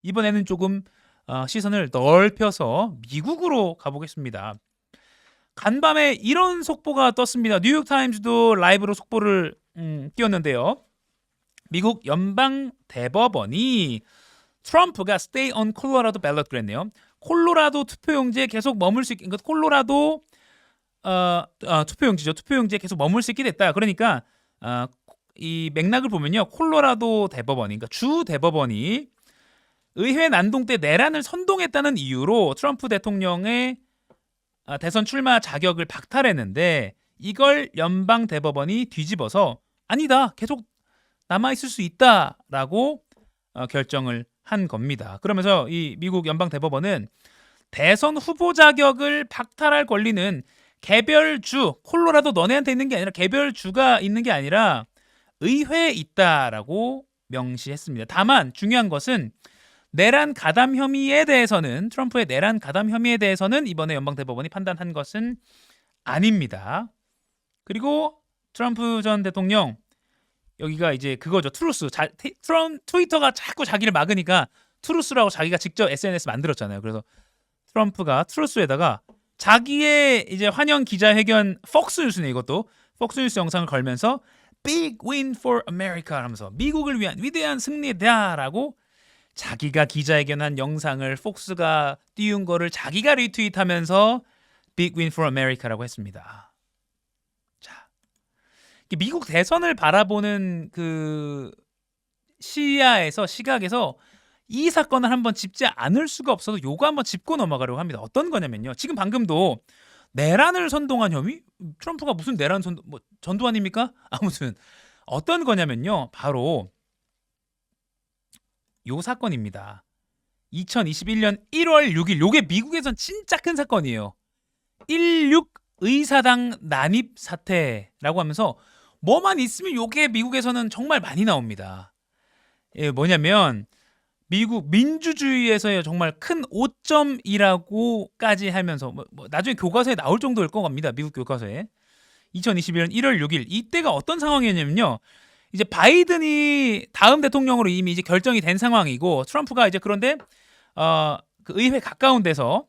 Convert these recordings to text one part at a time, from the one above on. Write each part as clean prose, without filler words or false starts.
이번에는 조금 시선을 넓혀서 미국으로 가보겠습니다. 간밤에 이런 속보가 떴습니다. 뉴욕타임즈도 라이브로 속보를 띄웠는데요. 미국 연방 대법원이 트럼프가 stay on Colorado ballot 그랬네요. 콜로라도 투표용지에 계속 머물 수 있게, 그러니까 콜로라도 투표용지죠. 투표용지에 계속 머물 수 있게 됐다. 그러니까 이 맥락을 보면요, 콜로라도 대법원이, 그러니까 주 대법원이 의회 난동 때 내란을 선동했다는 이유로 트럼프 대통령의 대선 출마 자격을 박탈했는데, 이걸 연방 대법원이 뒤집어서 아니다, 계속 남아 있을 수 있다라고 결정을 한 겁니다. 그러면서 이 미국 연방 대법원은 대선 후보 자격을 박탈할 권리는 개별주, 콜로라도 너네한테 있는 게 아니라 개별주가 있는 게 아니라 의회에 있다라고 명시했습니다. 다만 중요한 것은 내란 가담 혐의에 대해서는, 트럼프의 내란 가담 혐의에 대해서는 이번에 연방 대법원이 판단한 것은 아닙니다. 그리고 트럼프 전 대통령, 여기가 이제 그거죠. 트루스. 트위터가 자꾸 자기를 막으니까 트루스라고 자기가 직접 SNS 만들었잖아요. 그래서 트럼프가 트루스에다가 자기의 이제 환영 기자회견, 폭스뉴스네 이것도, 폭스뉴스 영상을 걸면서 Big win for America 하면서 미국을 위한 위대한 승리다라고 자기가 기자회견한 영상을 폭스가 띄운 거를 자기가 리트윗하면서 Big win for America라고 했습니다. 자, 미국 대선을 바라보는 그 시각에서 이 사건을 한번 짚지 않을 수가 없어서 요거 한번 짚고 넘어가려고 합니다. 어떤 거냐면요, 지금 방금도 내란을 선동한 혐의? 트럼프가 무슨 내란 전두환입니까? 아무튼 어떤 거냐면요, 바로 요 사건입니다. 2021년 1월 6일, 요게 미국에선 진짜 큰 사건이에요. 16 의사당 난입 사태라고 하면서 뭐만 있으면 요게 미국에서는 정말 많이 나옵니다. 예, 뭐냐면 미국 민주주의에서의 정말 큰 오점이라고까지 하면서 나중에 교과서에 나올 정도일 것 같습니다. 미국 교과서에. 2021년 1월 6일 이때가 어떤 상황이었냐면요, 이제 바이든이 다음 대통령으로 이미 이제 결정이 된 상황이고, 트럼프가 이제 그런데 그 의회 가까운 데서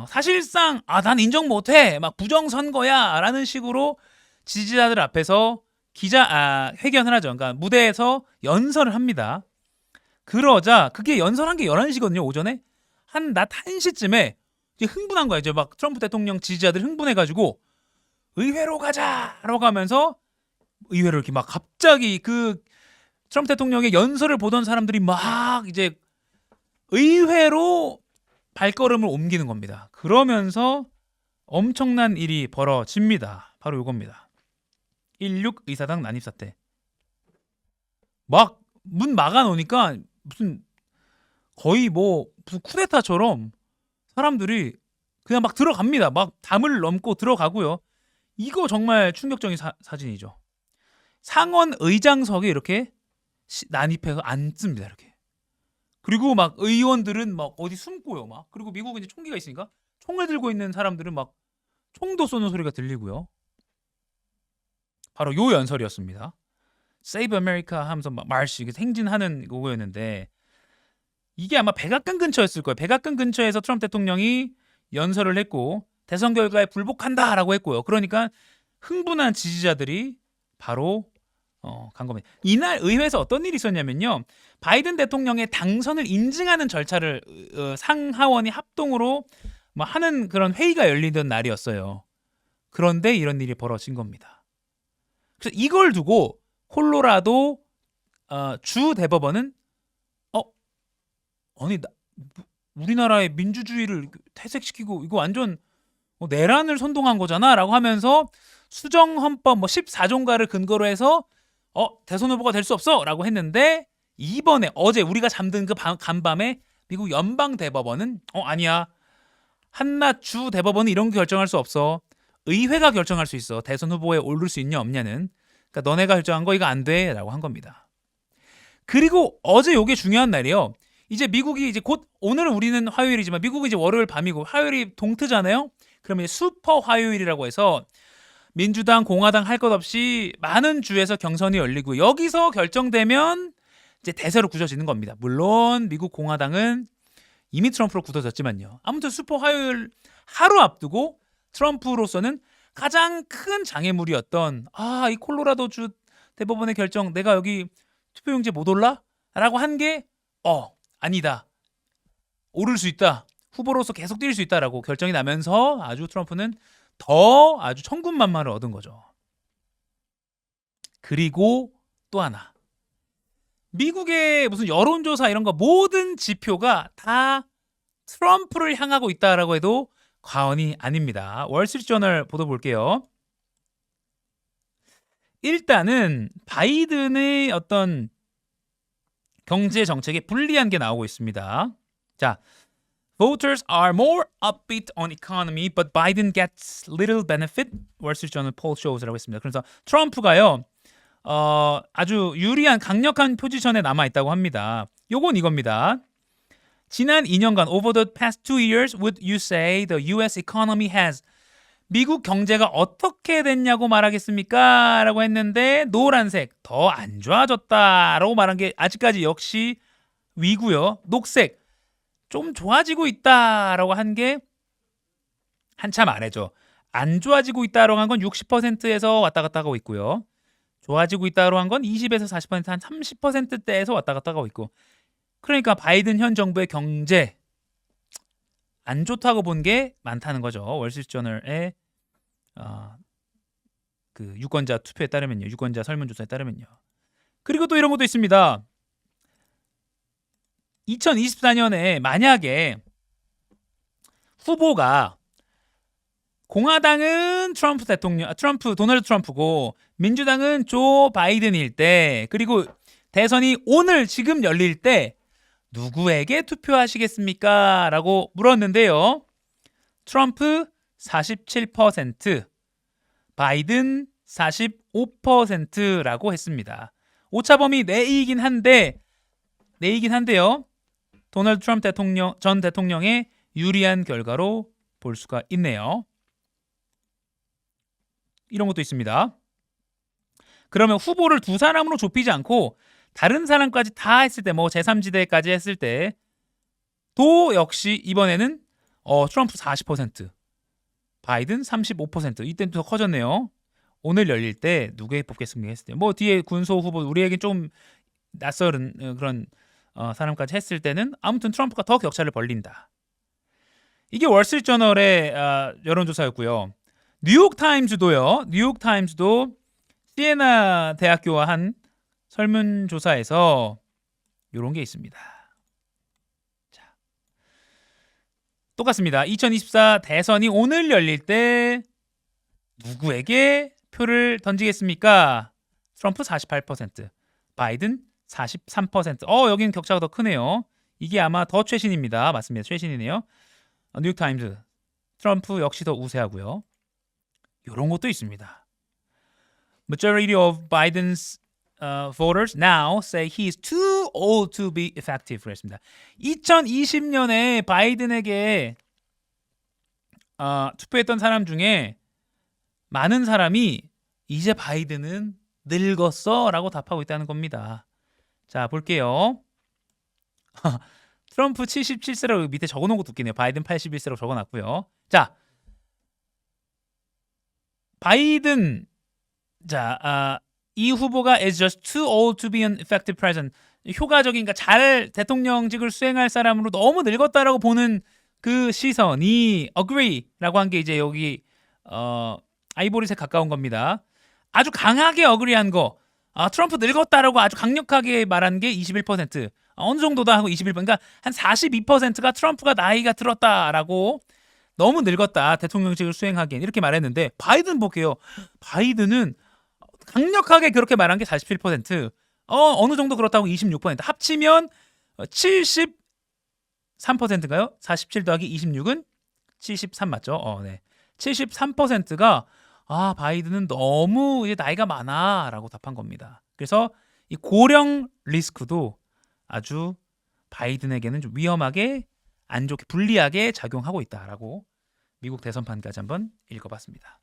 사실상 난 인정 못해, 막 부정선거야라는 식으로 지지자들 앞에서 회견을 하죠. 그러니까 무대에서 연설을 합니다. 그러자 그게 연설한 게 11시거든요. 오전에 낮 1시쯤에 이제 흥분한 거예요. 이제 막 트럼프 대통령 지지자들 흥분해가지고 의회로 가자라고 하면서 의회를 이렇게 막 갑자기 그 트럼프 대통령의 연설을 보던 사람들이 막 이제 의회로 발걸음을 옮기는 겁니다. 그러면서 엄청난 일이 벌어집니다. 바로 이겁니다. 16 의사당 난입 사태. 막 문 막아 놓으니까 무슨 거의 무슨 쿠데타처럼 사람들이 그냥 막 들어갑니다. 막 담을 넘고 들어가고요. 이거 정말 충격적인 사진이죠. 상원 의장석에 이렇게 난입해서 앉습니다. 이렇게. 그리고 막 의원들은 막 어디 숨고요. 막. 그리고 미국은 이제 총기가 있으니까 총을 들고 있는 사람들은 막 총도 쏘는 소리가 들리고요. 바로 요 연설이었습니다. Save America 하면서 막 말씨 행진하는 거였는데, 이게 아마 백악관 근처였을 거예요. 백악관 근처에서 트럼프 대통령이 연설을 했고 대선 결과에 불복한다라고 했고요. 그러니까 흥분한 지지자들이 바로 간 겁니다. 이날 의회에서 어떤 일이 있었냐면요, 바이든 대통령의 당선을 인증하는 절차를 상하원이 합동으로 하는 그런 회의가 열리던 날이었어요. 그런데 이런 일이 벌어진 겁니다. 그래서 이걸 두고 콜로라도 주 대법원은 아니 우리나라의 민주주의를 퇴색시키고 이거 완전 내란을 선동한 거잖아라고 하면서 수정헌법 14조인가를 근거로 해서 대선 후보가 될 수 없어라고 했는데, 이번에 어제 우리가 잠든 그 간밤에 미국 연방 대법원은 아니야, 한낱 주 대법원은 이런 거 결정할 수 없어. 의회가 결정할 수 있어. 대선 후보에 오를 수 있냐 없냐는. 그러니까 너네가 결정한 거 이거 안 돼라고 한 겁니다. 그리고 어제 요게 중요한 날이에요. 이제 미국이 이제 곧, 오늘은 우리는 화요일이지만 미국은 이제 월요일 밤이고 화요일이 동트잖아요. 그러면 이제 슈퍼 화요일이라고 해서 민주당, 공화당 할 것 없이 많은 주에서 경선이 열리고, 여기서 결정되면 이제 대세로 굳어지는 겁니다. 물론 미국 공화당은 이미 트럼프로 굳어졌지만요. 아무튼 슈퍼 화요일 하루 앞두고 트럼프로서는 가장 큰 장애물이었던 이 콜로라도주 대법원의 결정 내가 여기 투표용지 못 올라? 라고 한 게 아니다. 오를 수 있다. 후보로서 계속 뛸 수 있다라고 결정이 나면서 아주 트럼프는 더 아주 천군만마를 얻은 거죠. 그리고 또 하나. 미국의 무슨 여론조사 이런 거 모든 지표가 다 트럼프를 향하고 있다라고 해도 과언이 아닙니다. 월스트리트저널 보도 볼게요. 일단은 바이든의 어떤 경제 정책에 불리한 게 나오고 있습니다. 자, Voters are more upbeat on economy, but Biden gets little benefit. 월스트리트저널 폴 shows라고 했습니다. 그래서 트럼프가요, 아주 유리한 강력한 포지션에 남아 있다고 합니다. 요건 이겁니다. 지난 2년간 over the past 2 years, would you say the U.S. economy has 미국 경제가 어떻게 됐냐고 말하겠습니까? 라고 했는데 노란색 더 안 좋아졌다라고 말한 게 아직까지 역시 위고요. 녹색 좀 좋아지고 있다라고 한 게 한참 아래죠. 안 좋아지고 있다라고 한 건 60%에서 왔다 갔다 하고 있고요. 좋아지고 있다라고 한 건 20에서 40%, 한 30%대에서 왔다 갔다 하고 있고. 그러니까 바이든 현 정부의 경제 안 좋다고 본 게 많다는 거죠. 월스트리트저널의 그 유권자 투표에 따르면요. 유권자 설문조사에 따르면요. 그리고 또 이런 것도 있습니다. 2024년에 만약에 후보가 공화당은 도널드 트럼프고 민주당은 조 바이든일 때 그리고 대선이 오늘 지금 열릴 때 누구에게 투표하시겠습니까? 라고 물었는데요. 트럼프 47%, 바이든 45%라고 했습니다. 오차범위 내이긴 한데요. 도널드 트럼프 전 대통령의 유리한 결과로 볼 수가 있네요. 이런 것도 있습니다. 그러면 후보를 두 사람으로 좁히지 않고 다른 사람까지 다 했을 때 제3지대까지 했을 때 도 역시 이번에는 트럼프 40%, 바이든 35%. 이때는 더 커졌네요. 오늘 열릴 때 누구에 뽑겠습니까 했을 때 뒤에 군소 후보 우리에게 좀 낯설은 그런 사람까지 했을 때는 아무튼 트럼프가 더 격차를 벌린다. 이게 월스트리트저널의 여론조사였고요. 뉴욕타임즈도 시에나 대학교와 한 설문조사에서 이런 게 있습니다. 자, 똑같습니다. 2024 대선이 오늘 열릴 때 누구에게 표를 던지겠습니까? 트럼프 48%, 바이든 43%. 여기는 격차가 더 크네요. 이게 아마 더 최신입니다. 맞습니다. 최신이네요. 뉴욕타임즈, 트럼프 역시 더 우세하고요. 이런 것도 있습니다. Majority of Biden's voters now say he is too old to be effective. 그랬습니다. 2020년에 바이든에게 투표했던 사람 중에 많은 사람이 이제 바이든은 늙었어 라고 답하고 있다는 겁니다. 자, 볼게요. 트럼프 77세라고 밑에 적어놓은 것도 웃기네요. 바이든 81세라고 적어놨고요. 자, 바이든 이 후보가 is just too old to be an effective president. 효과적인, 그러니까 잘 대통령직을 수행할 사람으로 너무 늙었다라고 보는 그 시선이 agree라고 한 게 이제 여기 아이보리색 가까운 겁니다. 아주 강하게 agree한 거, 트럼프 늙었다라고 아주 강력하게 말한 게 21%. 어느 정도다 하고 21%. 그러니까 한 42%가 트럼프가 나이가 들었다라고 너무 늙었다 대통령직을 수행하기엔 이렇게 말했는데 바이든 볼게요. 바이든은 강력하게 그렇게 말한 게 47%. 어느 정도 그렇다고 26%. 합치면 73%인가요? 47 더하기 26은 73 맞죠? 네. 73%가 바이든은 너무 이제 나이가 많아라고 답한 겁니다. 그래서 이 고령 리스크도 아주 바이든에게는 좀 위험하게 안 좋게 불리하게 작용하고 있다라고 미국 대선판까지 한번 읽어봤습니다.